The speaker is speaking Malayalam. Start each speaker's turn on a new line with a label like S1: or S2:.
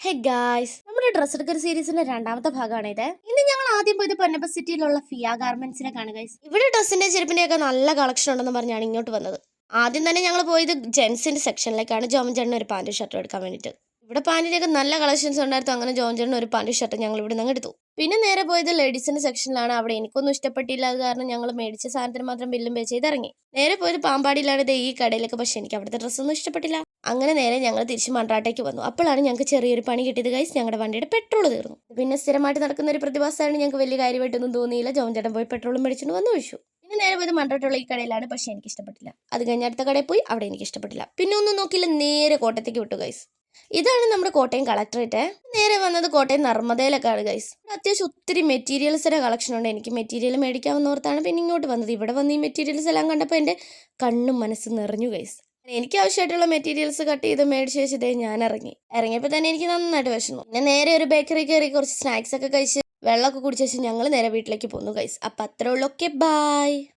S1: ഹേ ഗായ്സ്, നമ്മുടെ ഡ്രസ് എടുക്കൽ സീരീസിന്റെ രണ്ടാമത്തെ ഭാഗമാണ് ഇത്. ഇന്ന് ഞങ്ങൾ ആദ്യം പോയത് പൊന്നപ്പ സിറ്റിയിലുള്ള ഫിയ ഗാർമെന്റ്സിനെ കാണുക ഗൈസ്. ഇവിടെ ഡ്രസ്സിന്റെ ചെരുപ്പിന്റെ ഒക്കെ നല്ല കളക്ഷൻ ഉണ്ടെന്ന് പറഞ്ഞാണ് ഇങ്ങോട്ട് വന്നത്. ആദ്യം തന്നെ ഞങ്ങൾ പോയത് ജെൻസിന്റെ സെക്ഷനിലേക്കാണ് ജോമൻ ചേട്ടന് ഒരു പാന്റും ഷർട്ടും എടുക്കാൻ വേണ്ടിയിട്ട്. ഇവിടെ പാന്റിനൊക്കെ നല്ല കളക്ഷൻസ് ഉണ്ടായിരുന്നു. അങ്ങനെ ജോമൻ ചേട്ടന് ഒരു പാന്റും ഷർട്ടും ഞങ്ങൾ ഇവിടെ നിന്ന് എടുത്തു. പിന്നെ നേരെ പോയത് ലേഡീസിന്റെ സെക്ഷനിലാണ്. അവിടെ എനിക്കൊന്നും ഇഷ്ടപ്പെട്ടില്ല. അത് കാരണം ഞങ്ങൾ മേടിച്ച സാധനത്തിന് മാത്രം ബില്ലും പേ ചെയ്ത് ഇറങ്ങി. നേരെ പോയത് പാമ്പാടിയിലാണ് ഈ കടയിലൊക്കെ. പക്ഷെ എനിക്ക് അവിടുത്തെ ഡ്രസ്സൊന്നും ഇഷ്ടപ്പെട്ടില്ല. അങ്ങനെ നേരെ ഞങ്ങൾ തിരിച്ച് മൺറാട്ടേക്ക് വന്നു. അപ്പോഴാണ് ഞങ്ങൾക്ക് ചെറിയൊരു പണി കിട്ടിയത് ഗൈസ്. ഞങ്ങളുടെ വണ്ടിയുടെ പെട്രോൾ തീർന്നു. പിന്നെ സ്ഥിരമായിട്ട് നടക്കുന്ന ഒരു പ്രതിഭാസമാണ്. ഞങ്ങൾക്ക് വലിയ കാര്യമായിട്ടൊന്നും തോന്നിയില്ല. ജോമൻ ചേട്ടൻ പോയി പെട്രോളും മേടിച്ചിട്ട് വന്നു ഒഴിച്ചു. പിന്നെ നേരെ പോയത് മൺറാട്ടുള്ള ഈ കടയിലാണ്. പക്ഷെ എനിക്ക് ഇഷ്ടപ്പെട്ടില്ല. അത് കഴിഞ്ഞ അടുത്ത കടയിൽ പോയി. അവിടെ എനിക്ക് ഇഷ്ടപ്പെട്ടില്ല. പിന്നെ ഒന്നും നോക്കിയില്ല, നേരെ കോട്ടയത്തേക്ക് വിട്ടു ഗൈസ്. ഇതാണ് നമ്മുടെ കോട്ടയം കളക്ടറേറ്റ്. നേരെ വന്നത് കോട്ടയം നർമ്മദയിലൊക്കെയാണ് ഗൈസ്. അത്യാവശ്യം ഒത്തിരി മെറ്റീരിയൽസിന്റെ കളക്ഷൻ ഉണ്ട്. എനിക്ക് മെറ്റീരിയൽ മേടിക്കാവുന്നോർത്താണ് പിന്നെ ഇങ്ങോട്ട് വന്നത്. ഇവിടെ വന്ന് ഈ മെറ്റീരിയൽസ് എല്ലാം കണ്ടപ്പോൾ എൻ്റെ കണ്ണും മനസ്സും നിറഞ്ഞു ഗൈസ്. എനിക്ക് ആവശ്യമായിട്ടുള്ള മെറ്റീരിയൽസ് കട്ട് ചെയ്ത് മേടിച്ച് വെച്ചിട്ടേ ഞാൻ ഇറങ്ങിയപ്പോൾ തന്നെ എനിക്ക് നന്നായിട്ട് വിശന്നു. പിന്നെ നേരെ ഒരു ബേക്കറി കയറി കുറച്ച് സ്നാക്സ് ഒക്കെ കഴിച്ച് വെള്ളമൊക്കെ കുടിച്ച് വെച്ച് ഞങ്ങൾ നേരെ വീട്ടിലേക്ക് പോന്നു ഗൈസ്. അപ്പം അത്രേ ഉള്ളൂ. Okay, by.